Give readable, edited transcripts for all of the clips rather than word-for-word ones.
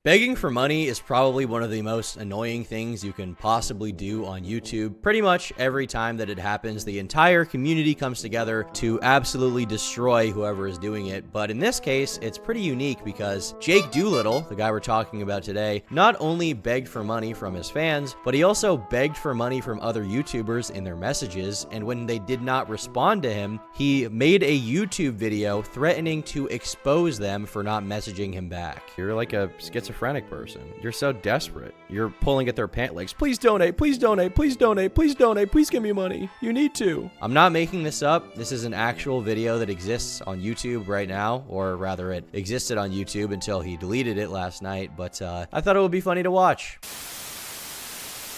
Begging for money is probably one of the most annoying things you can possibly do on YouTube. Pretty much every time that it happens, the entire community comes together to absolutely destroy whoever is doing it. But in this case, it's pretty unique because Jake Doolittle, the guy we're talking about today, not only begged for money from his fans, but he also begged for money from other YouTubers in their messages. And when they did not respond to him, he made a YouTube video threatening to expose them for not messaging him back. You're like a schizophrenic person. You're so desperate. You're pulling at their pant legs. Please donate, please donate, please donate, please donate, please give me money. You need to. I'm not making this up. This is an actual video that exists on YouTube right now, or rather it existed on YouTube until he deleted it last night, but I thought it would be funny to watch.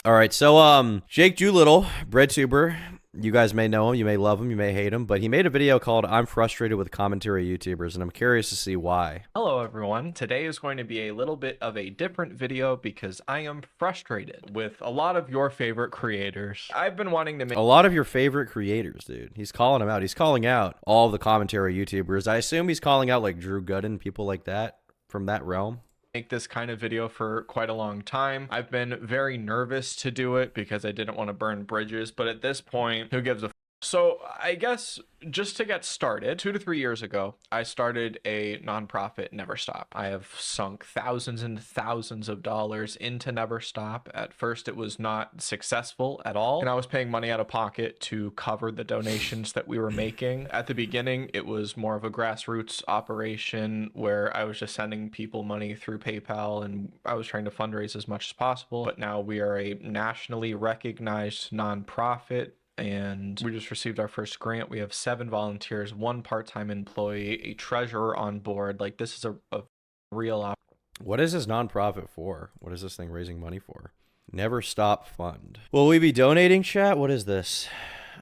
All right, so Jake Doolittle, breadtuber. You guys may know him, you may love him, you may hate him, but he made a video called I'm Frustrated with Commentary YouTubers, and I'm curious to see why. Hello everyone, today is going to be a little bit of a different video because I am frustrated with a lot of your favorite creators. I've been wanting to make a lot of your favorite creators, dude. He's calling them out. He's calling out all of the commentary YouTubers. I assume he's calling out like Drew Gooden, people like that from that realm. This kind of video for quite a long time. I've been very nervous to do it because I didn't want to burn bridges, but at this point, who gives a So I guess just to get started, 2 to 3 years ago, I started a nonprofit, Never Stop. I have sunk thousands and thousands of dollars into Never Stop. At first, it was not successful at all, and I was paying money out of pocket to cover the donations that we were making. At the beginning, it was more of a grassroots operation where I was just sending people money through PayPal, and I was trying to fundraise as much as possible. But now we are a nationally recognized nonprofit, and we just received our first grant. We have 7 volunteers, 1 part-time employee, a treasurer on board. Like, this is a real What is this nonprofit for? What is this thing raising money for? Never Stop Fund. Will we be donating, chat? What is this?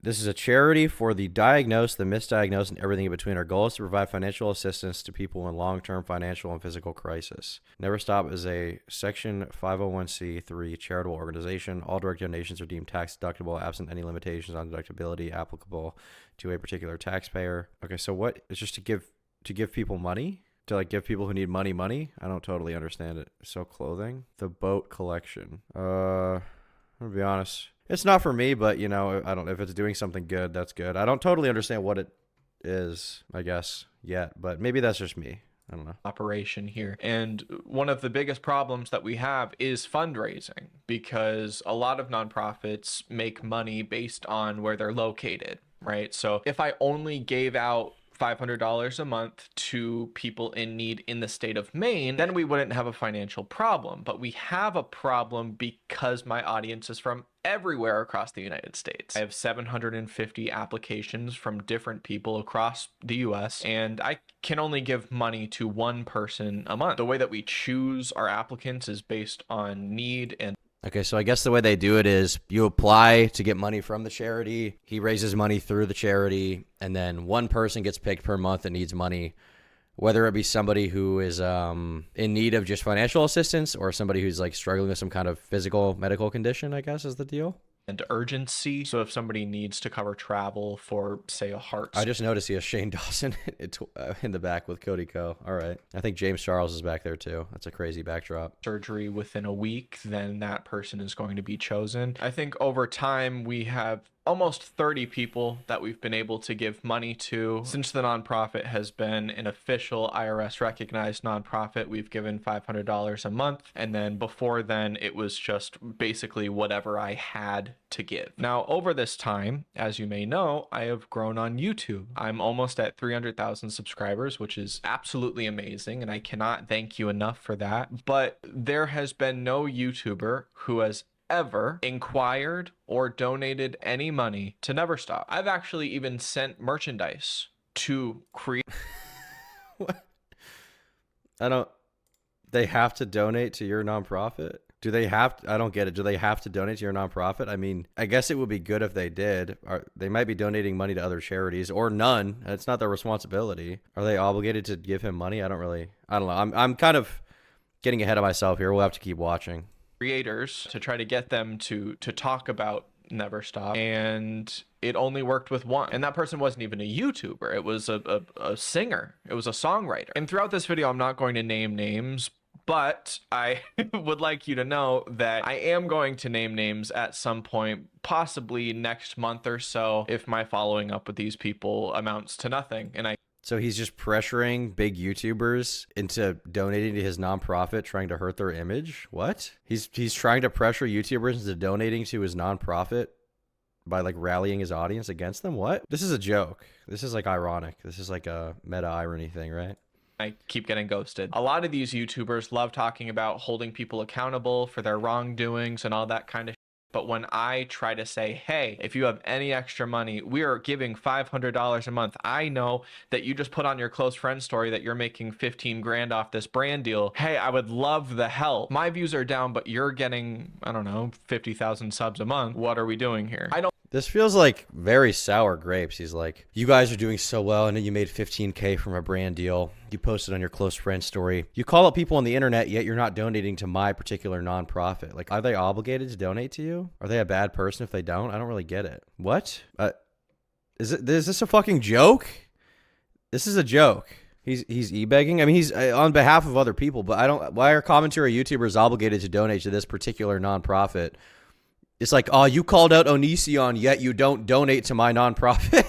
This is a charity for the diagnosed, the misdiagnosed, and everything in between. Our goal is to provide financial assistance to people in long-term financial and physical crisis. Never Stop is a Section 501c3 charitable organization. All direct donations are deemed tax deductible, absent any limitations on deductibility applicable to a particular taxpayer. Okay, so what? It's just to give people money? To like give people who need money? I don't totally understand it. So clothing? The boat collection. I'm gonna be honest. It's not for me, but, you know, I don't know if it's doing something good, that's good. I don't totally understand what it is, I guess, yet, but maybe that's just me. I don't know. Operation here. And one of the biggest problems that we have is fundraising, because a lot of nonprofits make money based on where they're located, right? So if I only gave out $500 a month to people in need in the state of Maine, then we wouldn't have a financial problem. But we have a problem because my audience is from everywhere across the United States. I have 750 applications from different people across the US, and I can only give money to 1 person a month. The way that we choose our applicants is based on need and Okay, so I guess the way they do it is you apply to get money from the charity. He raises money through the charity, and then 1 person gets picked per month that needs money, whether it be somebody who is in need of just financial assistance or somebody who's like struggling with some kind of physical medical condition, I guess is the deal. And urgency. So if somebody needs to cover travel for, say, a heart. I just noticed he has Shane Dawson in the back with Cody Ko. All right. I think James Charles is back there too. That's a crazy backdrop. Surgery within a week, then that person is going to be chosen. I think over time we have almost 30 people that we've been able to give money to. Since the nonprofit has been an official IRS recognized nonprofit, we've given $500 a month. And then before then, it was just basically whatever I had to give. Now, over this time, as you may know, I have grown on YouTube. I'm almost at 300,000 subscribers, which is absolutely amazing, and I cannot thank you enough for that. But there has been no YouTuber who has ever inquired or donated any money to Never Stop. I've actually even sent merchandise to create. What? They have to donate to your nonprofit? Do they have to, I don't get it. Do they have to donate to your nonprofit? I mean, I guess it would be good if they did. They might be donating money to other charities or none. It's not their responsibility. Are they obligated to give him money? I don't know. I'm kind of getting ahead of myself here. We'll have to keep watching. Creators to try to get them to talk about Never Stop, and it only worked with 1, and that person wasn't even a YouTuber. It was a singer. It was a songwriter. And throughout this video, I'm not going to name names, But I would like you to know that I am going to name names at some point, possibly next month or so, if my following up with these people amounts to nothing. And So he's just pressuring big YouTubers into donating to his nonprofit, trying to hurt their image? What? He's trying to pressure YouTubers into donating to his nonprofit by like rallying his audience against them? What? This is a joke. This is like ironic. This is like a meta irony thing, right? I keep getting ghosted. A lot of these YouTubers love talking about holding people accountable for their wrongdoings and all that kind of. But when I try to say, hey, if you have any extra money, we are giving $500 a month. I know that you just put on your close friend story that you're making 15 grand off this brand deal. Hey, I would love the help. My views are down, but you're getting, I don't know, 50,000 subs a month. What are we doing here? This feels like very sour grapes. He's like, you guys are doing so well, and then you made 15K from a brand deal. You posted on your close friend story. You call up people on the internet, yet you're not donating to my particular nonprofit. Like, are they obligated to donate to you? Are they a bad person if they don't? I don't really get it. What? Is this a fucking joke? This is a joke. He's e-begging. I mean, he's on behalf of other people, but I don't. Why are commentary YouTubers obligated to donate to this particular nonprofit? It's like, oh, you called out Onision, yet you don't donate to my nonprofit.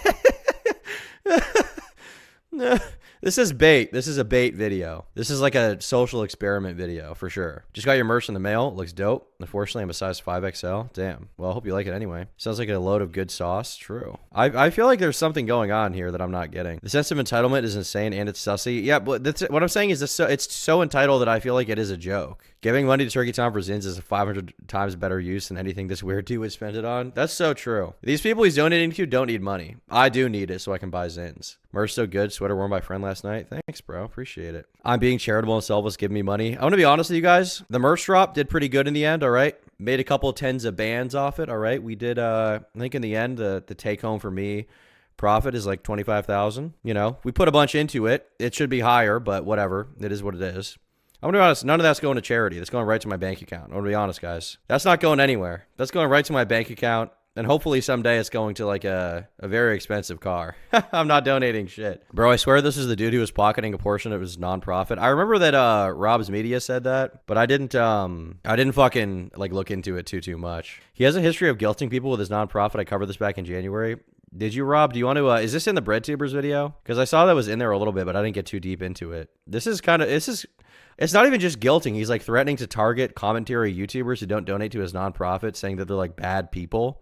This is bait. This is a bait video. This is like a social experiment video for sure. Just got your merch in the mail. It looks dope. Unfortunately, I'm a size 5XL. Damn. Well, I hope you like it anyway. Sounds like a load of good sauce. True. I feel like there's something going on here that I'm not getting. The sense of entitlement is insane and it's sussy. Yeah, but what I'm saying is this. It's so entitled that I feel like it is a joke. Giving money to Turkey Tom for Zins is a 500 times better use than anything this weird dude would spend it on. That's so true. These people he's donating to don't need money. I do need it so I can buy Zins. Merch so good. Sweater worn by friend last night. Thanks, bro. Appreciate it. I'm being charitable and selfless. Give me money. I want to be honest with you guys. The merch drop did pretty good in the end. All right. Made a couple tens of bands off it. All right. We did, I think in the end, the take home for me profit is like 25,000. You know, we put a bunch into it. It should be higher, but whatever. It is what it is. I'm going to be honest, none of that's going to charity. That's going right to my bank account. I'm going to be honest, guys. That's not going anywhere. That's going right to my bank account. And hopefully someday it's going to like a very expensive car. I'm not donating shit. Bro, I swear this is the dude who was pocketing a portion of his nonprofit. I remember that Rob's Media said that, but I didn't fucking like look into it too much. He has a history of guilting people with his nonprofit. I covered this back in January. Did you, Rob? Do you want to, is this in the BreadTubers video? Because I saw that was in there a little bit, but I didn't get too deep into it. It's not even just guilting. He's like threatening to target commentary YouTubers who don't donate to his nonprofit, saying that they're like bad people.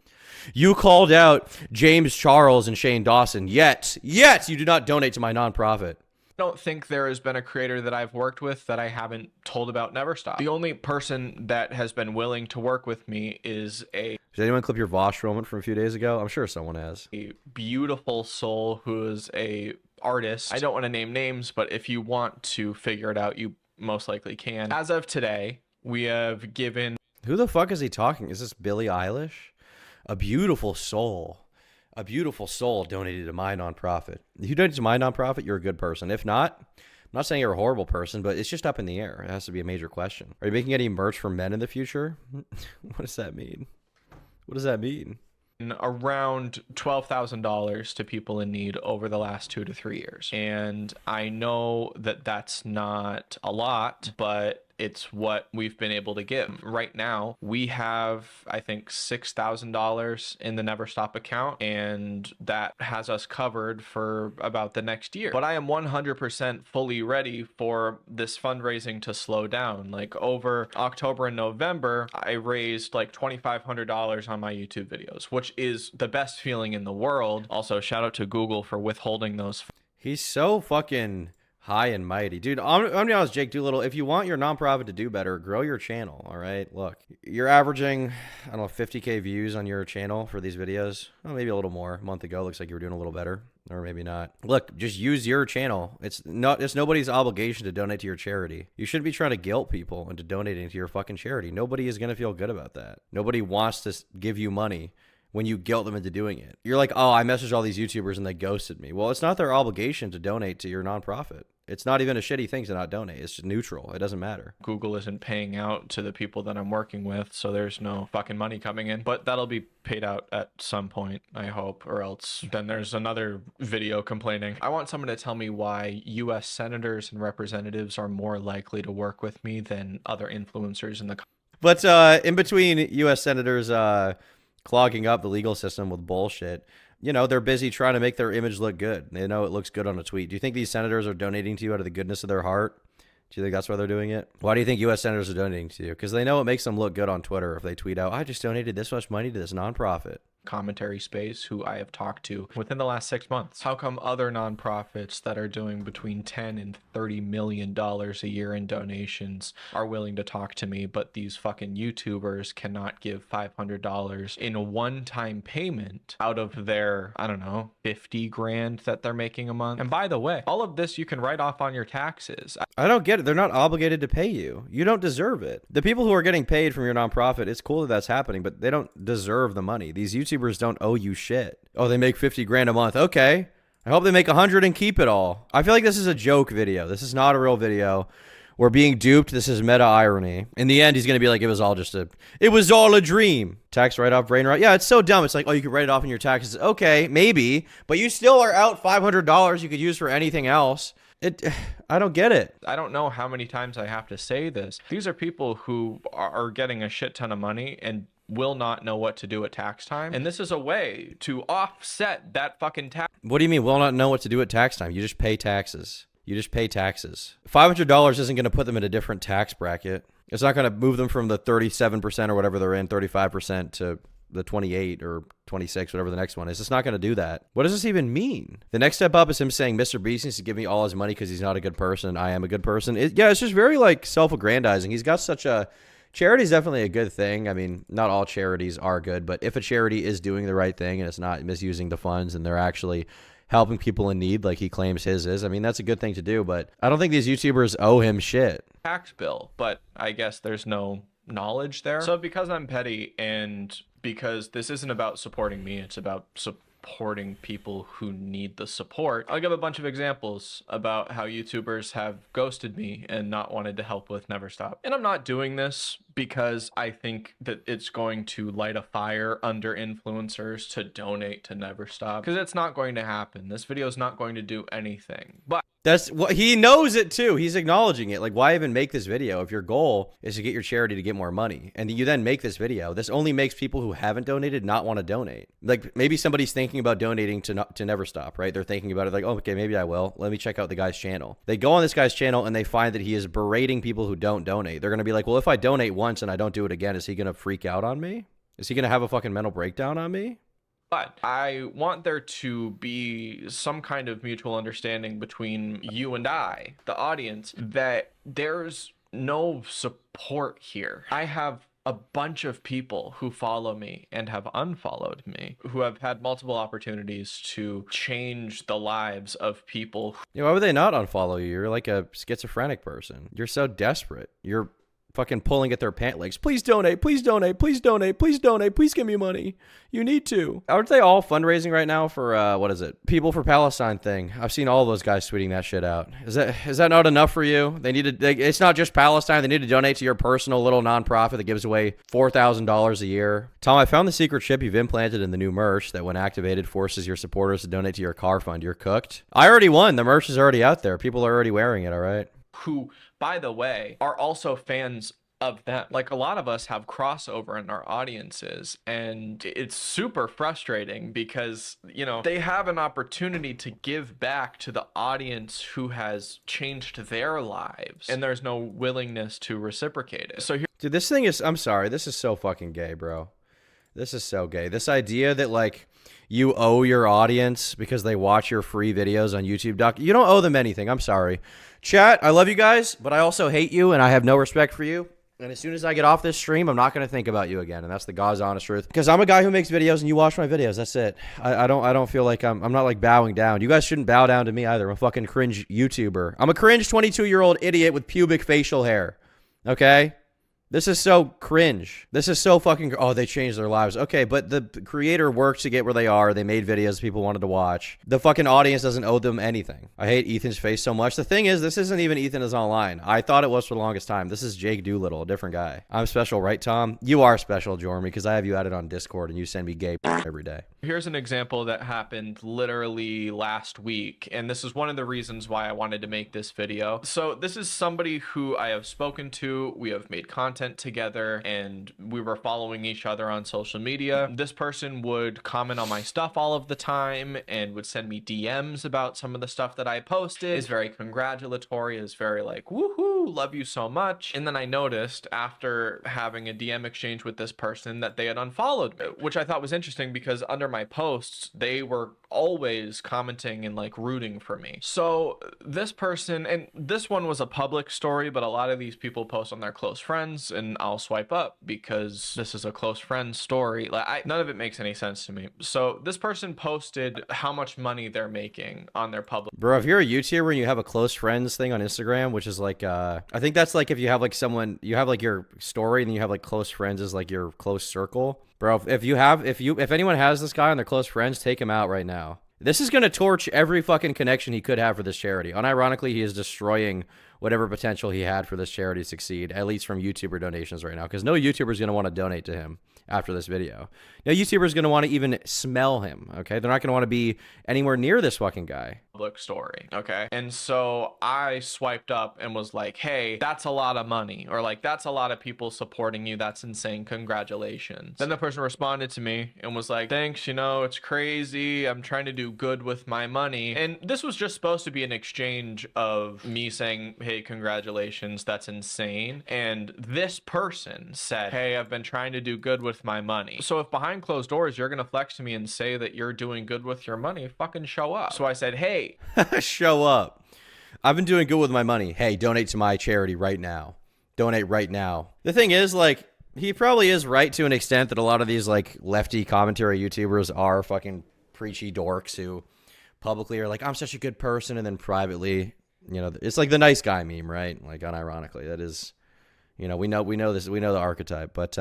You called out James Charles and Shane Dawson, yet you do not donate to my nonprofit. I don't think there has been a creator that I've worked with that I haven't told about Never Stop. The only person that has been willing to work with me is Did anyone clip your Vosh moment from a few days ago? I'm sure someone has. A beautiful soul who is a artist. I don't want to name names, but if you want to figure it out, you most likely can. As of today, we have given... Who the fuck is he talking? Is this Billie Eilish? A beautiful soul donated to my nonprofit. If you donate to my nonprofit, you're a good person. If not, I'm not saying you're a horrible person, but it's just up in the air. It has to be a major question. Are you making any merch for men in the future? What does that mean? What does that mean? Around $12,000 to people in need over the last 2 to 3 years. And I know that that's not a lot, but it's what we've been able to give. Right now, we have, I think, $6,000 in the Never Stop account, and that has us covered for about the next year. But I am 100% fully ready for this fundraising to slow down. Like over October and November, I raised like $2,500 on my YouTube videos, which is the best feeling in the world. Also, shout out to Google for withholding those. He's so fucking high and mighty. Dude, I'm gonna be honest, Jake Doolittle, if you want your nonprofit to do better, grow your channel, all right? Look, you're averaging, I don't know, 50K views on your channel for these videos. Oh, maybe a little more. A month ago, looks like you were doing a little better, or maybe not. Look, just use your channel. It's nobody's obligation to donate to your charity. You shouldn't be trying to guilt people into donating to your fucking charity. Nobody is gonna feel good about that. Nobody wants to give you money when you guilt them into doing it. You're like, oh, I messaged all these YouTubers and they ghosted me. Well, it's not their obligation to donate to your nonprofit. It's not even a shitty thing to not donate. It's just neutral. It doesn't matter. Google isn't paying out to the people that I'm working with, so there's no fucking money coming in. But that'll be paid out at some point, I hope, or else then there's another video complaining. I want someone to tell me why US senators and representatives are more likely to work with me than other influencers in the country. But in between US senators clogging up the legal system with bullshit, you know, they're busy trying to make their image look good. They know it looks good on a tweet. Do you think these senators are donating to you out of the goodness of their heart? Do you think that's why they're doing it? Why do you think U.S. senators are donating to you? Because they know it makes them look good on Twitter if they tweet out, I just donated this much money to this nonprofit. Commentary space who I have talked to within the last 6 months. How come other nonprofits that are doing between 10 and $30 million a year in donations are willing to talk to me, but these fucking YouTubers cannot give $500 in a one-time payment out of their, I don't know, 50 grand that they're making a month? And by the way, all of this you can write off on your taxes. I don't get it. They're not obligated to pay you. You don't deserve it. The people who are getting paid from your nonprofit, it's cool that that's happening, but they don't deserve the money. These YouTubers don't owe you shit. Oh, they make 50 grand a month. Okay. I hope they make 100 and keep it all. I feel like this is a joke video. This is not a real video. We're being duped. This is meta irony. In the end, he's going to be like, it was all a dream. Tax write-off, brain rot. Yeah, it's so dumb. It's like, oh, you could write it off in your taxes. Okay, maybe, but you still are out $500 you could use for anything else. I don't get it. I don't know how many times I have to say this. These are people who are getting a shit ton of money and will not know what to do at tax time. And this is a way to offset that fucking tax. What do you mean will not know what to do at tax time? You just pay taxes. You just pay taxes. $500 isn't going to put them in a different tax bracket. It's not going to move them from the 37% or whatever they're in, 35% to the 28 or 26, whatever the next one is. It's not going to do that. What does this even mean? The next step up is him saying Mr. Beast needs to give me all his money because he's not a good person. I am a good person. Yeah, it's just very like self-aggrandizing. He's got such a... Charity is definitely a good thing. I mean, not all charities are good, but if a charity is doing the right thing and it's not misusing the funds and they're actually helping people in need like he claims his is, I mean, that's a good thing to do, but I don't think these YouTubers owe him shit. Tax bill, but I guess there's no knowledge there. So because I'm petty and because this isn't about supporting me, it's about supporting people who need the support, I'll give a bunch of examples about how YouTubers have ghosted me and not wanted to help with Never Stop. And I'm not doing this because I think that it's going to light a fire under influencers to donate to Never Stop, because it's not going to happen. This video is not going to do anything. But that's what he knows it too. He's acknowledging it. Like, why even make this video if your goal is to get your charity to get more money and you then make this video? This only makes people who haven't donated not want to donate. Like, maybe somebody's thinking about donating to Never Stop, right? They're thinking about it like, oh, okay, maybe I will. Let me check out the guy's channel. They go on this guy's channel and they find that he is berating people who don't donate. They're going to be like, well, if I donate once and I don't do it again, is he going to freak out on me? Is he going to have a fucking mental breakdown on me? But I want there to be some kind of mutual understanding between you and I, the audience, that there's no support here. I have a bunch of people who follow me and have unfollowed me, who have had multiple opportunities to change the lives of people. Yeah, why would they not unfollow you? You're like a schizophrenic person. You're so desperate. You're fucking pulling at their pant legs. Please donate, please donate, please donate, please donate, please give me money. You need to. Aren't they all fundraising right now for, what is it? People for Palestine thing. I've seen all those guys tweeting that shit out. Is that not enough for you? It's not just Palestine. They need to donate to your personal little nonprofit that gives away $4,000 a year. Tom, I found the secret chip you've implanted in the new merch that when activated forces your supporters to donate to your car fund. You're cooked. I already won. The merch is already out there. People are already wearing it, all right? Who, by the way, are also fans of them. Like, a lot of us have crossover in our audiences, and it's super frustrating because, you know, they have an opportunity to give back to the audience who has changed their lives, and there's no willingness to reciprocate it. So here, dude, this thing is, I'm sorry, this is so fucking gay, bro. This is so gay. This idea that, like, you owe your audience because they watch your free videos on YouTube. You don't owe them anything. I'm sorry. Chat, I love you guys, but I also hate you, and I have no respect for you. And as soon as I get off this stream, I'm not going to think about you again. And that's the God's honest truth. Because I'm a guy who makes videos and you watch my videos. That's it. I don't feel like I'm not like bowing down. You guys shouldn't bow down to me either. I'm a fucking cringe YouTuber. I'm a cringe 22-year-old idiot with pubic facial hair. Okay? This is so cringe. This is so fucking, oh, they changed their lives. Okay, but the creator worked to get where they are. They made videos people wanted to watch. The fucking audience doesn't owe them anything. I hate Ethan's face so much. The thing is, this isn't even Ethan is online. I thought it was for the longest time. This is Jake Doolittle, a different guy. I'm special, right, Tom? You are special, Jormy, because I have you added on Discord and you send me gay every day. Here's an example that happened literally last week, and this is one of the reasons why I wanted to make this video. So this is somebody who I have spoken to. We have made content together, and we were following each other on social media. This person would comment on my stuff all of the time and would send me DMs about some of the stuff that I posted. Is very congratulatory, is very like, woohoo, love you so much. And then I noticed after having a DM exchange with this person that they had unfollowed me, which I thought was interesting because under my posts, they were always commenting and like rooting for me. So this person, and this one was a public story, but a lot of these people post on their close friends, and I'll swipe up because this is a close friend story. Like none of it makes any sense to me. So this person posted how much money they're making on their public. Bro, if you're a YouTuber and you have a close friends thing on Instagram, which is like, I think that's like if you have like someone, you have like your story and then you have like close friends as like your close circle. Bro, if anyone has this guy on their close friends, take him out right now. This is going to torch every fucking connection he could have for this charity. Unironically, he is destroying whatever potential he had for this charity to succeed, at least from YouTuber donations right now, because no YouTuber is going to want to donate to him after this video. No YouTuber is going to want to even smell him, okay? They're not going to want to be anywhere near this fucking guy. Public story, okay? And so I swiped up and was like, hey, that's a lot of money, or like, that's a lot of people supporting you. That's insane. Congratulations. Then the person responded to me and was like, thanks, you know, it's crazy. I'm trying to do good with my money. And this was just supposed to be an exchange of me saying, hey, congratulations, that's insane. And this person said, hey, I've been trying to do good with my money. So if behind closed doors, you're gonna flex to me and say that you're doing good with your money, fucking show up. So I said, hey, show up. I've been doing good with my money. Hey, donate to my charity right now. Donate right now. The thing is, like, he probably is right to an extent that a lot of these like lefty commentary YouTubers are fucking preachy dorks who publicly are like, I'm such a good person, and then privately, you know, it's like the nice guy meme, right? Like, unironically, that is, you know, we know the archetype, but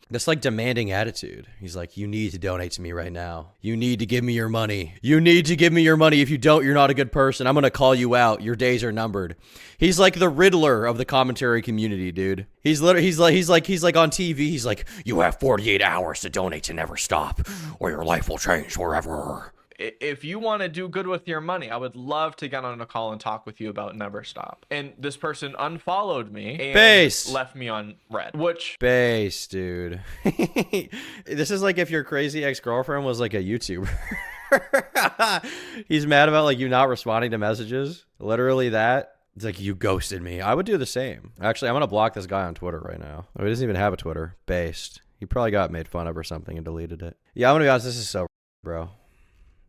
this like demanding attitude. He's like, you need to donate to me right now. You need to give me your money. You need to give me your money. If you don't, you're not a good person. I'm gonna call you out. Your days are numbered. He's like the Riddler of the commentary community, dude. He's like on TV. He's like, you have 48 hours to donate to Never Stop, or your life will change forever. If you want to do good with your money, I would love to get on a call and talk with you about Never Stop. And this person unfollowed me and left me on red, which... Base, dude. This is like if your crazy ex-girlfriend was like a YouTuber. He's mad about like you not responding to messages. Literally that. It's like, you ghosted me. I would do the same. Actually, I'm going to block this guy on Twitter right now. Oh, he doesn't even have a Twitter. Based. He probably got made fun of or something and deleted it. Yeah, I'm going to be honest. This is so bro.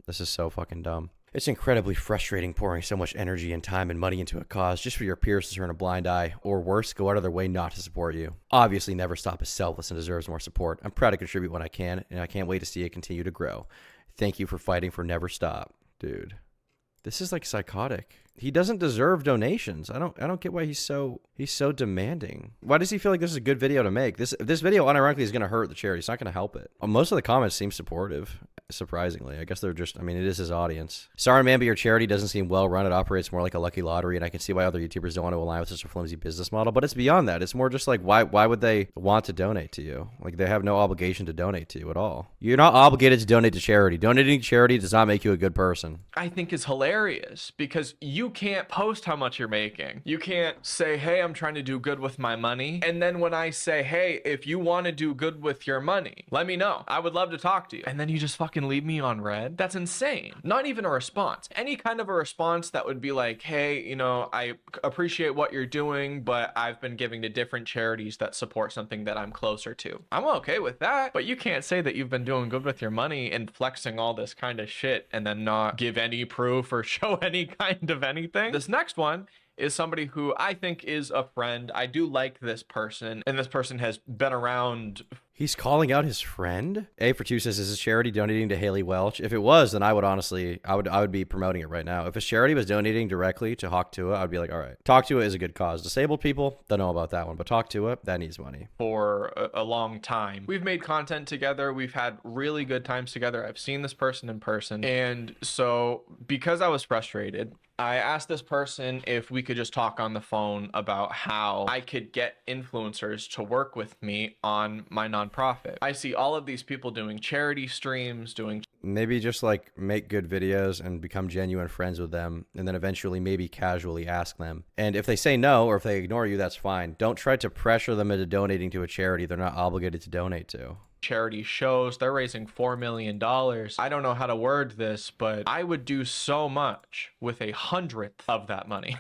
This is so fucking dumb. It's incredibly frustrating pouring so much energy and time and money into a cause just for your peers to turn a blind eye, or worse, go out of their way not to support you. Obviously, Never Stop is selfless and deserves more support. I'm proud to contribute when I can, and I can't wait to see it continue to grow. Thank you for fighting for Never Stop. Dude, this is like psychotic. He doesn't deserve donations. I don't get why he's so demanding. Why does he feel like this is a good video to make? This video unironically is going to hurt the charity. It's not going to help it. Most of the comments seem supportive, surprisingly. I guess they're just, I mean, it is his audience. Sorry, man, but your charity doesn't seem well run. It operates more like a lucky lottery, and I can see why other YouTubers don't want to align with such a flimsy business model. But it's beyond that. It's more just like, why would they want to donate to you? Like, they have no obligation to donate to you at all. You're not obligated to donate to charity. Donating to charity does not make you a good person. I think is hilarious because you can't post how much you're making. You can't say, hey, I'm trying to do good with my money. And then when I say, hey, if you want to do good with your money, let me know. I would love to talk to you. And then you just fucking leave me on red. That's insane. Not even a response. Any kind of a response that would be like, hey, you know, I appreciate what you're doing, but I've been giving to different charities that support something that I'm closer to. I'm okay with that. But you can't say that you've been doing good with your money and flexing all this kind of shit and then not give any proof or show any kind of anything. This next one is somebody who I think is a friend. I do like this person, and this person has been around. He's calling out his friend? A for 2 says, is this charity donating to Haley Welch? If it was, then I would honestly, I would be promoting it right now. If a charity was donating directly to Hawk Tua, I would be like, all right. Talk Tua is a good cause. Disabled people, don't know about that one, but Talk Tua, that needs money. For a long time. We've made content together. We've had really good times together. I've seen this person in person. And so because I was frustrated, I asked this person if we could just talk on the phone about how I could get influencers to work with me on my nonprofit. I see all of these people doing charity streams, doing... Maybe just like make good videos and become genuine friends with them, and then eventually maybe casually ask them. And if they say no, or if they ignore you, that's fine. Don't try to pressure them into donating to a charity they're not obligated to donate to. Charity shows. They're raising $4 million. I don't know how to word this, but I would do so much with 1/100th of that money.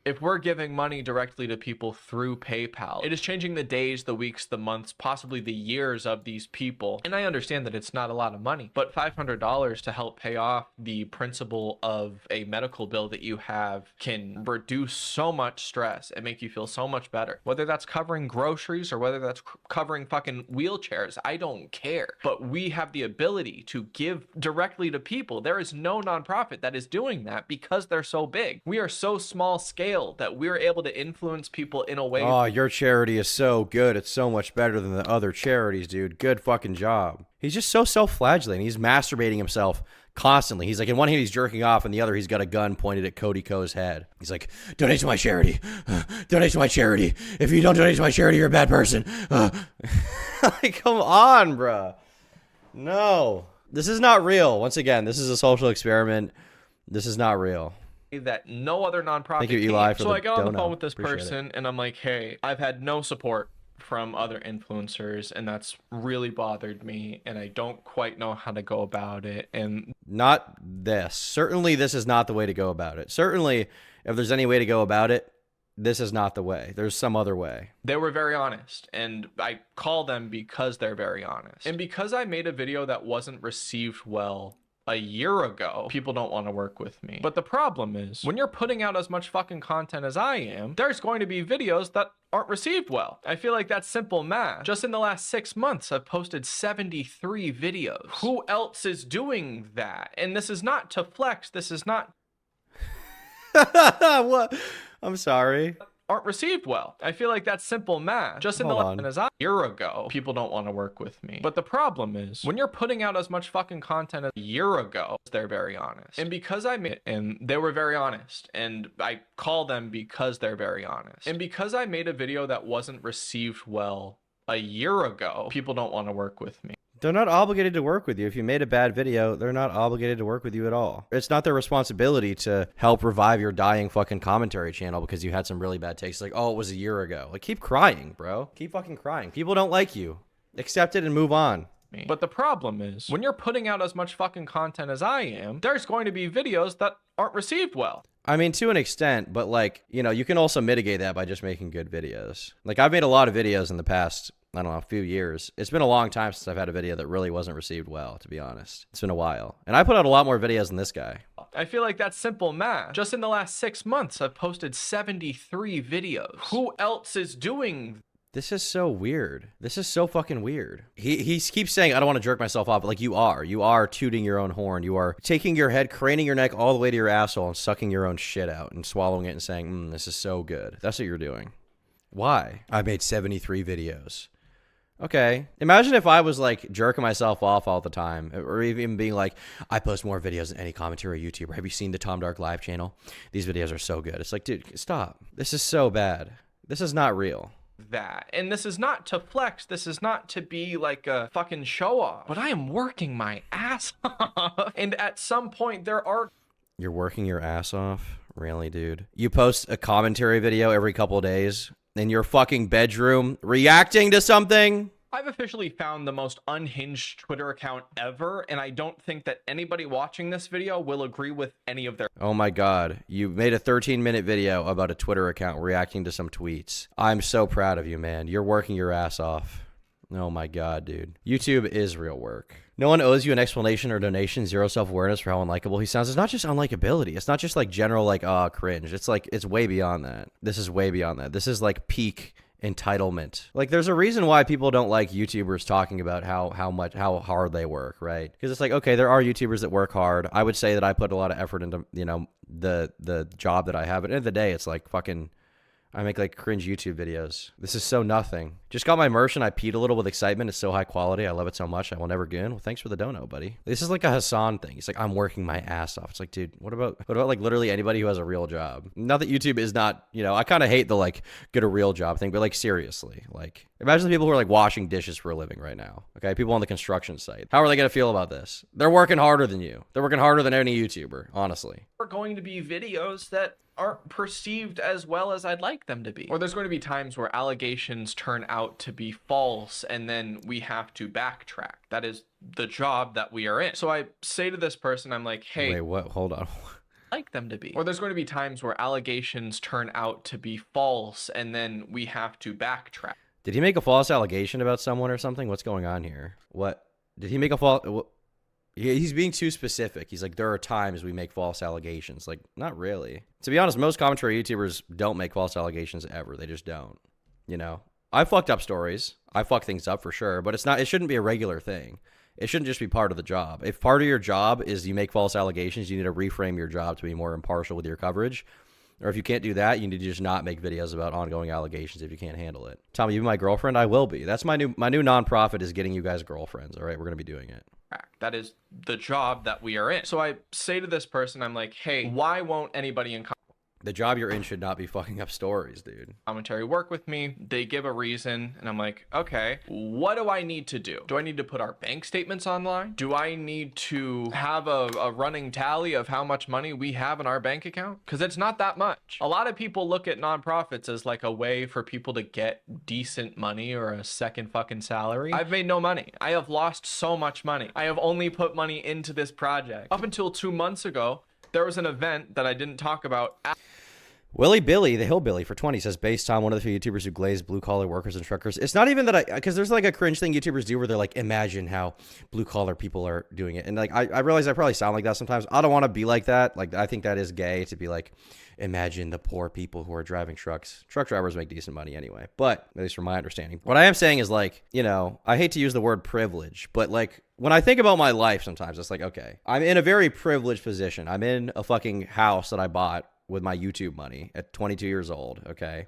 If we're giving money directly to people through PayPal, it is changing the days, the weeks, the months, possibly the years of these people. And I understand that it's not a lot of money, but $500 to help pay off the principal of a medical bill that you have can reduce so much stress and make you feel so much better. Whether that's covering groceries or whether that's covering fucking wheelchairs, I don't care. But we have the ability to give directly to people. There is no nonprofit that is doing that because they're so big. We are so small scale that we're able to influence people in a way. Oh, your charity is so good. It's so much better than the other charities, dude. Good fucking job. He's just so self-flagellating. He's masturbating himself constantly. He's like, in one hand, he's jerking off, and the other, he's got a gun pointed at Cody Ko's head. He's like, donate to my charity. Donate to my charity. If you don't donate to my charity, you're a bad person. Like, come on, bruh. No. This is not real. Once again, this is a social experiment. This is not real. That no other nonprofit. Thank you, Eli, so I go on the phone with this person and I'm like, hey, I've had no support from other influencers and that's really bothered me and I don't quite know how to go about it. And not this. Certainly this is not the way to go about it. Certainly if there's any way to go about it, this is not the way. There's some other way. They were very honest, and I call them because they're very honest. And because I made a video that wasn't received well a year ago, people don't want to work with me. But the problem is, when you're putting out as much fucking content as I am, there's going to be videos that aren't received well. I feel like that's simple math. Just in the last 6 months, I've posted 73 videos. Who else is doing that? And this is not to flex. This is not... What? I'm sorry. Aren't received well. I feel like that's simple math. Just in the last year ago, people don't want to work with me. But the problem is, when you're putting out as much fucking content as a year ago, they're very honest. And because I made it, and they were very honest, and I call them because they're very honest. And because I made a video that wasn't received well a year ago, people don't want to work with me. They're not obligated to work with you. If you made a bad video, they're not obligated to work with you at all. It's not their responsibility to help revive your dying fucking commentary channel because you had some really bad takes. Like, oh, it was a year ago. Like, keep crying, bro. Keep fucking crying. People don't like you. Accept it and move on. But the problem is, when you're putting out as much fucking content as I am, there's going to be videos that aren't received well. I mean, to an extent, but like, you know, you can also mitigate that by just making good videos. Like, I've made a lot of videos in the past, I don't know, a few years. It's been a long time since I've had a video that really wasn't received well, to be honest. It's been a while. And I put out a lot more videos than this guy. I feel like that's simple math. Just in the last 6 months, I've posted 73 videos. Who else is doing? This is so weird. This is so fucking weird. He keeps saying, I don't want to jerk myself off, but like you are tooting your own horn. You are taking your head, craning your neck all the way to your asshole and sucking your own shit out and swallowing it and saying, this is so good. That's what you're doing. Why? I made 73 videos. Okay. Imagine if I was like jerking myself off all the time, or even being like, I post more videos than any commentary YouTuber. Have you seen the Tom Dark Live channel? These videos are so good. It's like, dude, stop. This is so bad. This is not real. That. And this is not to flex. This is not to be like a fucking show off. But I am working my ass off. And at some point there are... You're working your ass off? Really, dude? You post a commentary video every couple of days in your fucking bedroom reacting to something? I've officially found the most unhinged Twitter account ever, and I don't think that anybody watching this video will agree with any of their... Oh my god, you made a 13-minute video about a Twitter account reacting to some tweets. I'm so proud of you, man. You're working your ass off. Oh my god, dude. YouTube is real work. No one owes you an explanation or donation, zero self-awareness for how unlikable he sounds. It's not just unlikability. It's not just like general like, cringe. It's like, it's way beyond that. This is way beyond that. This is like peak entitlement. Like, there's a reason why people don't like YouTubers talking about how hard they work, right? Because it's like, okay, there are YouTubers that work hard. I would say that I put a lot of effort into, you know, the job that I have. But at the end of the day, it's like fucking, I make like cringe YouTube videos. This is so nothing. Just got my merch and I peed a little with excitement. It's so high quality. I love it so much. I will never again. Well, thanks for the dono, buddy. This is like a Hassan thing. He's like, I'm working my ass off. It's like, dude, what about like literally anybody who has a real job? Not that YouTube is not, you know, I kind of hate the like get a real job thing, but like seriously, like imagine the people who are like washing dishes for a living right now. Okay. People on the construction site. How are they going to feel about this? They're working harder than you. They're working harder than any YouTuber, honestly. Are going to be videos that aren't perceived as well as I'd like them to be. Or there's going to be times where allegations turn out to be false and then we have to backtrack. That is the job that we are in. So I say to this person, I'm like, hey, wait, what? Hold on. like them to be. Or there's going to be times where allegations turn out to be false and then we have to backtrack. Did he make a false allegation about someone or something? What's going on here? What? Did he make a false... He's being too specific. He's like, there are times we make false allegations. Like, not really. To be honest, most commentary YouTubers don't make false allegations ever. They just don't. You know? I fucked up stories. I fuck things up for sure, but it shouldn't be a regular thing. It shouldn't just be part of the job. If part of your job is you make false allegations, you need to reframe your job to be more impartial with your coverage. Or if you can't do that, you need to just not make videos about ongoing allegations if you can't handle it. Tommy, you be my girlfriend? I will be. That's my new nonprofit is getting you guys girlfriends. All right, we're going to be doing it. That is the job that we are in. So I say to this person, I'm like, hey, why won't anybody in the job you're in should not be fucking up stories, dude. Commentary work with me? They give a reason and I'm like, okay, what do I need to do? Do I need to put our bank statements online? Do I need to have a running tally of how much money we have in our bank account? Because it's not that much. A lot of people look at nonprofits as like a way for people to get decent money or a second fucking salary. I've made no money. I have lost so much money. I have only put money into this project. Up until 2 months ago, there was an event that I didn't talk about. Willie Billy, the Hillbilly for 20 says, based on one of the few YouTubers who glaze blue collar workers and truckers. It's not even that because there's like a cringe thing YouTubers do where they're like, imagine how blue collar people are doing it. And like, I realize I probably sound like that sometimes. I don't want to be like that. Like, I think that is gay to be like, imagine the poor people who are driving trucks. Truck drivers make decent money anyway, but at least from my understanding. What I am saying is like, you know, I hate to use the word privilege, but like when I think about my life sometimes, it's like, okay, I'm in a very privileged position. I'm in a fucking house that I bought with my YouTube money at 22 years old, okay?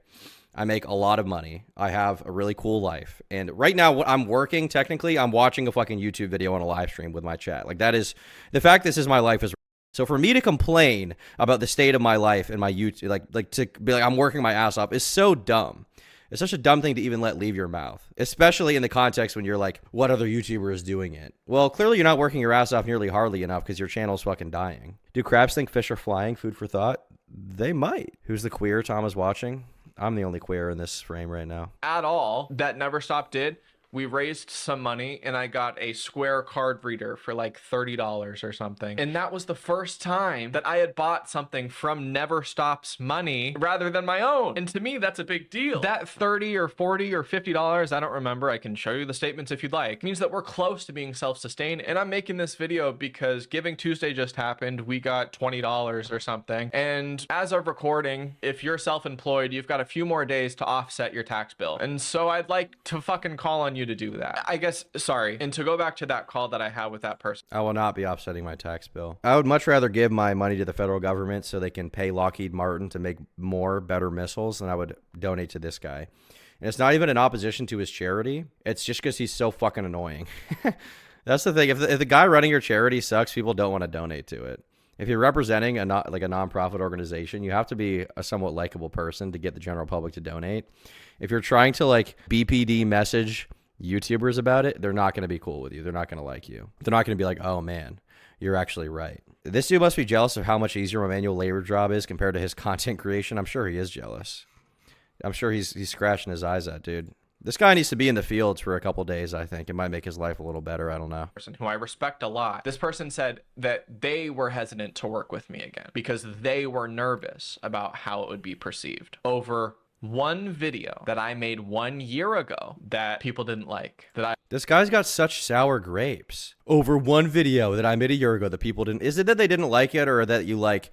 I make a lot of money. I have a really cool life. And right now, I'm working, technically, I'm watching a fucking YouTube video on a live stream with my chat. Like, that is, the fact this is my life is, so for me to complain about the state of my life and my YouTube, like to be like, I'm working my ass off is so dumb. It's such a dumb thing to even let leave your mouth, especially in the context when you're like, what other YouTuber is doing it? Well, clearly you're not working your ass off nearly hardly enough because your channel's fucking dying. Do crabs think fish are flying? Food for thought? They might. Who's the queer Tom is watching? I'm the only queer in this frame right now. At all. That Never Stop did. We raised some money and I got a Square card reader for like $30 or something. And that was the first time that I had bought something from Never Stop's money rather than my own. And to me, that's a big deal. That $30 or $40 or $50, I don't remember. I can show you the statements if you'd like. Means that we're close to being self-sustained. And I'm making this video because Giving Tuesday just happened. We got $20 or something. And as of recording, if you're self-employed, you've got a few more days to offset your tax bill. And so I'd like to fucking call on you to do that. I guess, sorry. And to go back to that call that I had with that person. I will not be offsetting my tax bill. I would much rather give my money to the federal government so they can pay Lockheed Martin to make more, better missiles than I would donate to this guy. And it's not even in opposition to his charity. It's just because he's so fucking annoying. That's the thing. If the guy running your charity sucks, people don't want to donate to it. If you're representing a nonprofit organization, you have to be a somewhat likable person to get the general public to donate. If you're trying to like BPD message YouTubers about it, they're not going to be cool with you. They're not going to like you. They're not going to be like, oh man, you're actually right. This dude must be jealous of how much easier my manual labor job is compared to his content creation. I'm sure he is jealous. I'm sure he's scratching his eyes at, dude. This guy needs to be in the fields for a couple days, I think. It might make his life a little better. I don't know. Person who I respect a lot. This person said that they were hesitant to work with me again because they were nervous about how it would be perceived over one video that I made 1 year ago that people didn't like. This guy's got such sour grapes over one video that I made a year ago that people didn't. Is it that they didn't like it or that you like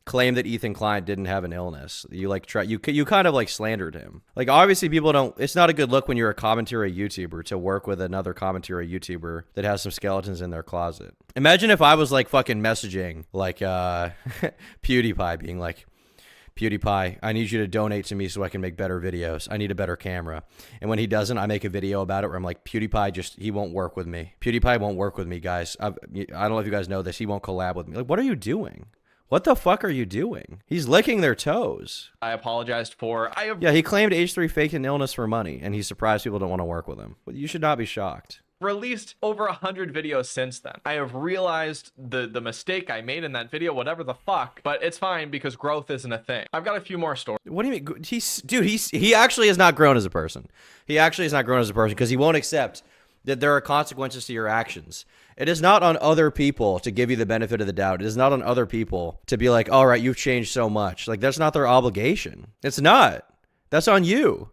claim that Ethan Klein didn't have an illness. You like you kind of like slandered him. Like obviously people don't. It's not a good look when you're a commentary YouTuber to work with another commentary YouTuber that has some skeletons in their closet. Imagine if I was like fucking messaging like PewDiePie being like, PewDiePie, I need you to donate to me so I can make better videos. I need a better camera. And when he doesn't, I make a video about it where I'm like, PewDiePie he won't work with me. PewDiePie won't work with me, guys. I don't know if you guys know this. He won't collab with me. Like, what are you doing? What the fuck are you doing? He's licking their toes. I apologized for. Yeah, he claimed H3 faked an illness for money, and he's surprised people don't want to work with him. But you should not be shocked. Released over 100 videos since then. I have realized the mistake I made in that video, whatever the fuck, but it's fine because growth isn't a thing. I've got a few more stories. What do you mean? He actually has not grown as a person. He actually has not grown as a person because he won't accept that there are consequences to your actions. It is not on other people to give you the benefit of the doubt. It is not on other people to be like, all right, you've changed so much. Like, that's not their obligation. It's not. That's on you.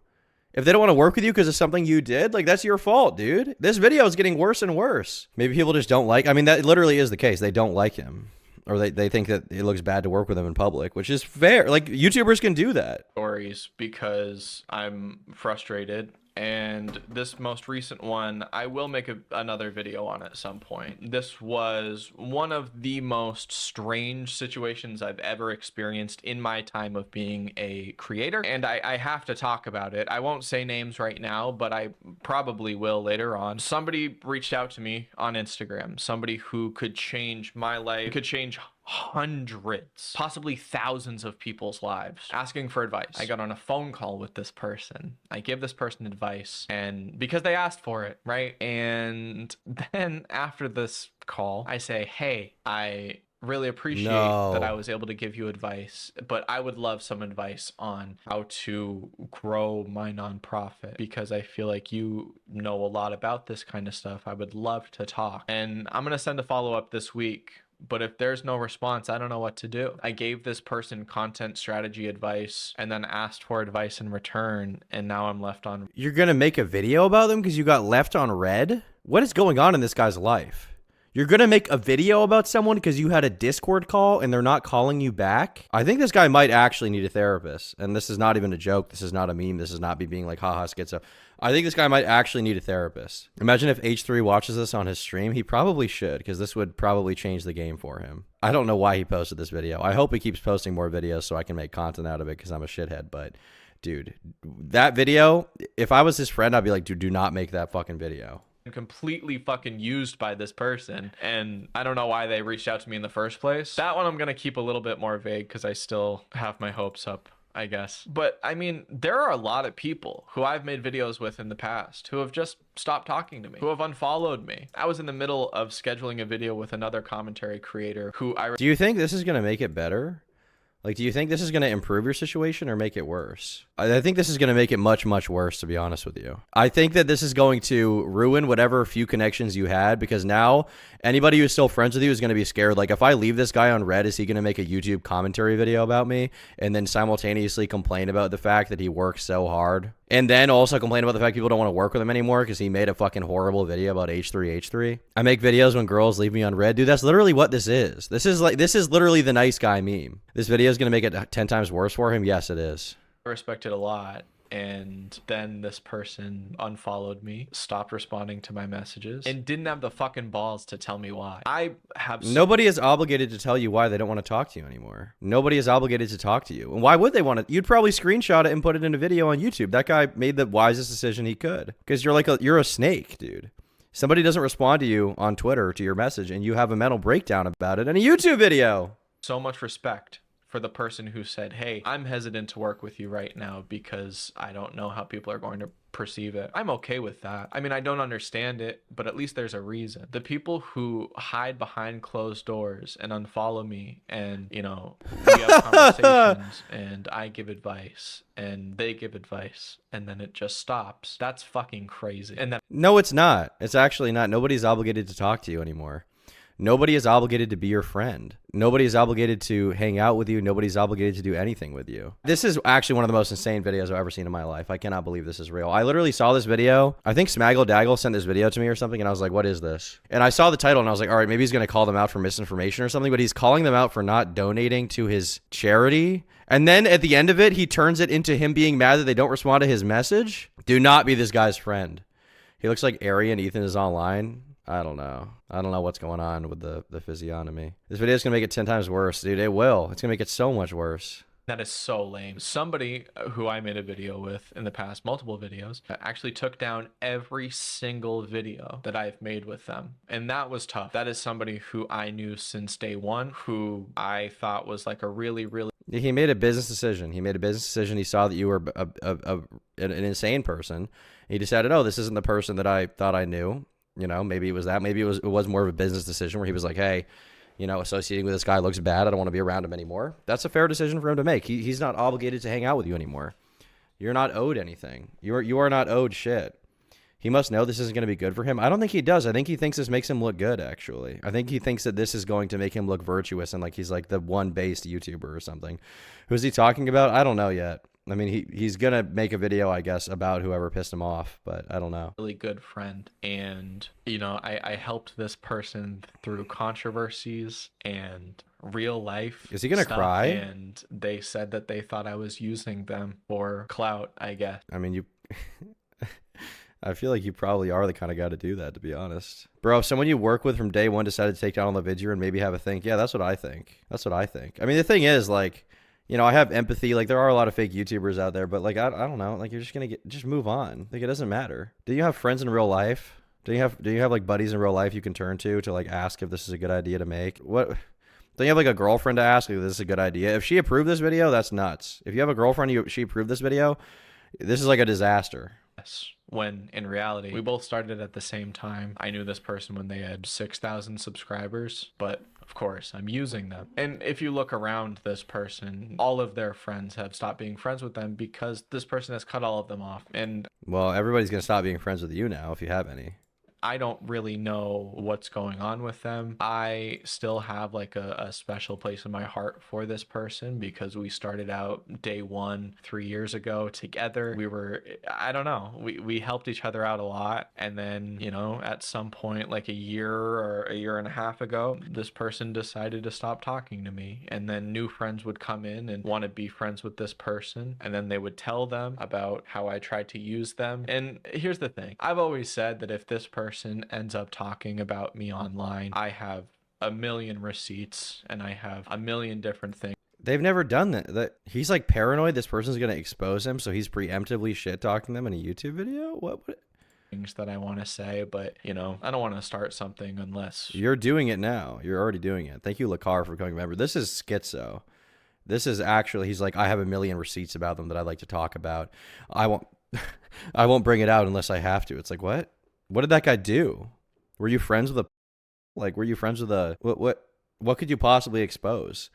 If they don't want to work with you because of something you did, like, that's your fault, dude. This video is getting worse and worse. Maybe people just don't like, I mean, that literally is the case. They don't like him. Or they think that it looks bad to work with him in public, which is fair. Like, YouTubers can do that. Stories because I'm frustrated. And this most recent one, I will make another video on at some point. This was one of the most strange situations I've ever experienced in my time of being a creator. And I have to talk about it. I won't say names right now, but I probably will later on. Somebody reached out to me on Instagram. Somebody who could change my life, could change hundreds, possibly thousands of people's lives, asking for advice. I got on a phone call with this person. I give this person advice, and because they asked for it, right? And then after this call, I say, hey, I really appreciate that I was able to give you advice, but I would love some advice on how to grow my nonprofit because I feel like you know a lot about this kind of stuff. I would love to talk. And I'm going to send a follow-up this week. But if there's no response, I don't know what to do. I gave this person content strategy advice and then asked for advice in return, and now I'm left on. You're going to make a video about them because you got left on red? What is going on in this guy's life? You're going to make a video about someone because you had a Discord call and they're not calling you back? I think this guy might actually need a therapist. And this is not even a joke. This is not a meme. This is not me being like, haha, schizo. I think this guy might actually need a therapist. Imagine if H3 watches this on his stream. He probably should, because this would probably change the game for him. I don't know why he posted this video. I hope he keeps posting more videos so I can make content out of it because I'm a shithead. But, dude, that video, if I was his friend, I'd be like, dude, do not make that fucking video. Completely fucking used by this person, and I don't know why they reached out to me in the first place. That one I'm gonna keep a little bit more vague because I still have my hopes up, I guess. But I mean, there are a lot of people who I've made videos with in the past who have just stopped talking to me, who have unfollowed me. I was in the middle of scheduling a video with another commentary creator who Do you think this is gonna make it better? Like, do you think this is going to improve your situation or make it worse? I think this is going to make it much, much worse, to be honest with you. I think that this is going to ruin whatever few connections you had, because now anybody who's still friends with you is going to be scared. Like, if I leave this guy on red, is he going to make a YouTube commentary video about me and then simultaneously complain about the fact that he works so hard? And then also complain about the fact people don't want to work with him anymore because he made a fucking horrible video about H3H3. I make videos when girls leave me on red. Dude, that's literally what this is. This is literally the nice guy meme. This video is going to make it 10 times worse for him. Yes, it is. I respected a lot. And then this person unfollowed me, stopped responding to my messages, and didn't have the fucking balls to tell me why. Nobody is obligated to tell you why they don't want to talk to you anymore. Nobody is obligated to talk to you. And why would they want to? You'd probably screenshot it and put it in a video on YouTube. That guy made the wisest decision he could. Because you're a snake, dude. Somebody doesn't respond to you on Twitter to your message, and you have a mental breakdown about it in a YouTube video. So much respect for the person who said, hey, I'm hesitant to work with you right now because I don't know how people are going to perceive it. I'm okay with that. I mean, I don't understand it, but at least there's a reason. The people who hide behind closed doors and unfollow me and, you know, we have conversations and I give advice and they give advice and then it just stops. That's fucking crazy. And then no, it's not. It's actually not. Nobody's obligated to talk to you anymore. Nobody is obligated to be your friend. Nobody is obligated to hang out with you. Nobody's obligated to do anything with you. This is actually one of the most insane videos I've ever seen in my life. I cannot believe this is real. I literally saw this video. I think Smaggle Daggle sent this video to me or something, and I was like, what is this? And I saw the title, and I was like, all right, maybe he's going to call them out for misinformation or something, but he's calling them out for not donating to his charity. And then at the end of it, he turns it into him being mad that they don't respond to his message. Do not be this guy's friend. He looks like Arian Ethan is online. I don't know. I don't know what's going on with the physiognomy. This video is going to make it 10 times worse, dude. It will. It's going to make it so much worse. That is so lame. Somebody who I made a video with in the past, multiple videos, actually took down every single video that I've made with them. And that was tough. That is somebody who I knew since day one, who I thought was like a really, really... He made a business decision. He made a business decision. He saw that you were an insane person. He decided, oh, this isn't the person that I thought I knew. You know, maybe it was that. Maybe it was more of a business decision where he was like, hey, you know, associating with this guy looks bad. I don't want to be around him anymore. That's a fair decision for him to make. He's not obligated to hang out with you anymore. You're not owed anything. You are not owed shit. He must know this isn't going to be good for him. I don't think he does. I think he thinks this makes him look good, actually. I think he thinks that this is going to make him look virtuous and like he's like the one-based YouTuber or something. Who's he talking about? I don't know yet. I mean, he's going to make a video, I guess, about whoever pissed him off, but I don't know. Really good friend. And, you know, I helped this person through controversies and real life. Is he going to cry? And they said that they thought I was using them for clout, I guess. I mean, you... I feel like you probably are the kind of guy to do that, to be honest. Bro, if someone you work with from day one decided to take down on the video and maybe have a think, yeah, that's what I think. That's what I think. I mean, the thing is, like... You know, I have empathy. Like, there are a lot of fake YouTubers out there, but like, I don't know. Like, you're just gonna just move on. Like, it doesn't matter. Do you have friends in real life? Do you have like buddies in real life you can turn to like ask if this is a good idea to make? What? Don't you have like a girlfriend to ask if this is a good idea? If she approved this video, that's nuts. If you have a girlfriend, she approved this video, this is like a disaster. Yes. When in reality, we both started at the same time. I knew this person when they had 6,000 subscribers, but of course I'm using them. And if you look around this person, all of their friends have stopped being friends with them because this person has cut all of them off. And well, everybody's going to stop being friends with you now if you have any. I don't really know what's going on with them. I still have like a special place in my heart for this person because we started out day one 3 years ago together. We were, I don't know, we helped each other out a lot. And then, you know, at some point, like a year or a year and a half ago, this person decided to stop talking to me. And then new friends would come in and want to be friends with this person. And then they would tell them about how I tried to use them. And here's the thing. I've always said that if this person ends up talking about me online, I have a million receipts and I have a million different things. They've never done that. He's like paranoid this person's going to expose him, so he's preemptively shit talking them in a YouTube video? What? Things that I want to say, but you know, I don't want to start something unless... You're doing it now. You're already doing it. Thank you, Lakar, for becoming a member. This is schizo. This is actually, he's like, I have a million receipts about them that I'd like to talk about. I won't bring it out unless I have to. It's like, what? What did that guy do? Were you friends with what could you possibly expose?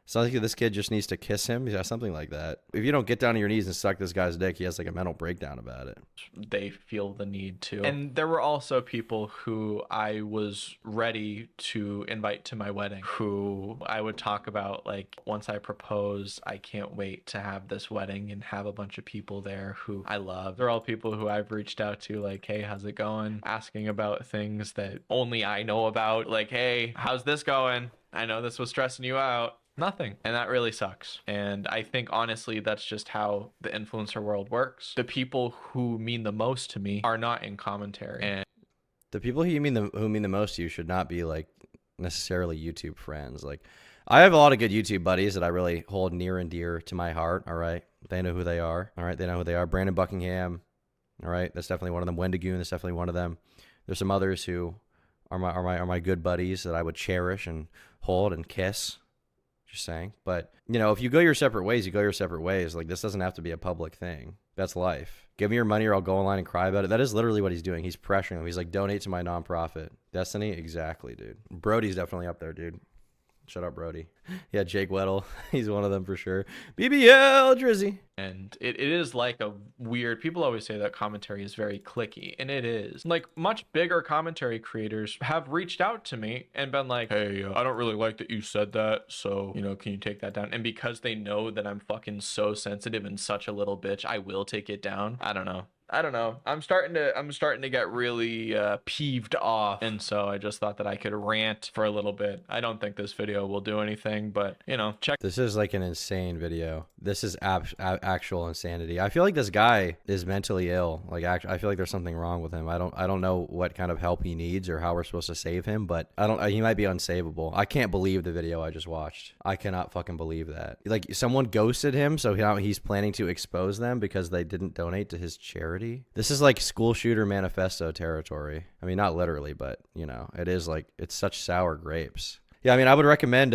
Sounds like this kid just needs to kiss him. Yeah, something like that. If you don't get down on your knees and suck this guy's dick, he has like a mental breakdown about it. They feel the need to. And there were also people who I was ready to invite to my wedding, who I would talk about, like, once I propose, I can't wait to have this wedding and have a bunch of people there who I love. They're all people who I've reached out to, like, hey, how's it going? Asking about things that only I know about. Like, hey, how's this going? I know this was stressing you out. Nothing. And that really sucks. And I think honestly that's just how the influencer world works. The people who mean the most to me are not in commentary. And the people who mean the most to you should not be like necessarily YouTube friends. Like, I have a lot of good YouTube buddies that I really hold near and dear to my heart. All right, they know who they are. All right, they know who they are. Brandon Buckingham. All right, that's definitely one of them. Wendigoon, that's definitely one of them. There's some others who are my good buddies that I would cherish and hold and kiss. Just saying. But, you know, if you go your separate ways, you go your separate ways. Like, this doesn't have to be a public thing. That's life. Give me your money or I'll go online and cry about it. That is literally what he's doing. He's pressuring them. He's like, donate to my nonprofit. Destiny? Exactly, dude. Brody's definitely up there, dude. Shut up, Brody. Yeah, Jake Weddle. He's one of them for sure. BBL Drizzy. And it is like a weird, people always say that commentary is very clicky, and it is. Like, much bigger commentary creators have reached out to me and been like, hey, I don't really like that you said that, so, you know, can you take that down? And because they know that I'm fucking so sensitive and such a little bitch, I will take it down. I don't know. I'm starting to get really peeved off, and so I just thought that I could rant for a little bit. I don't think this video will do anything, but you know, check. This is like an insane video. This is actual insanity. I feel like this guy is mentally ill. Like, I feel like there's something wrong with him. I don't know what kind of help he needs or how we're supposed to save him, but he might be unsavable. I can't believe the video I just watched. I cannot fucking believe that. Like, someone ghosted him, so now he's planning to expose them because they didn't donate to his charity. This is like school shooter manifesto territory. I mean, not literally, but you know, it is like, it's such sour grapes. Yeah, I mean, I would recommend,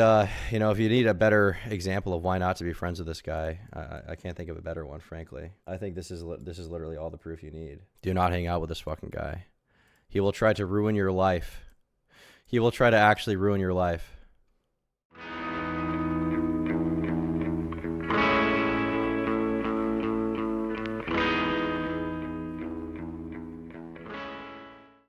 you know, if you need a better example of why not to be friends with this guy, I can't think of a better one, frankly. I think this is literally all the proof you need. Do not hang out with this fucking guy. He will try to ruin your life. He will try to actually ruin your life.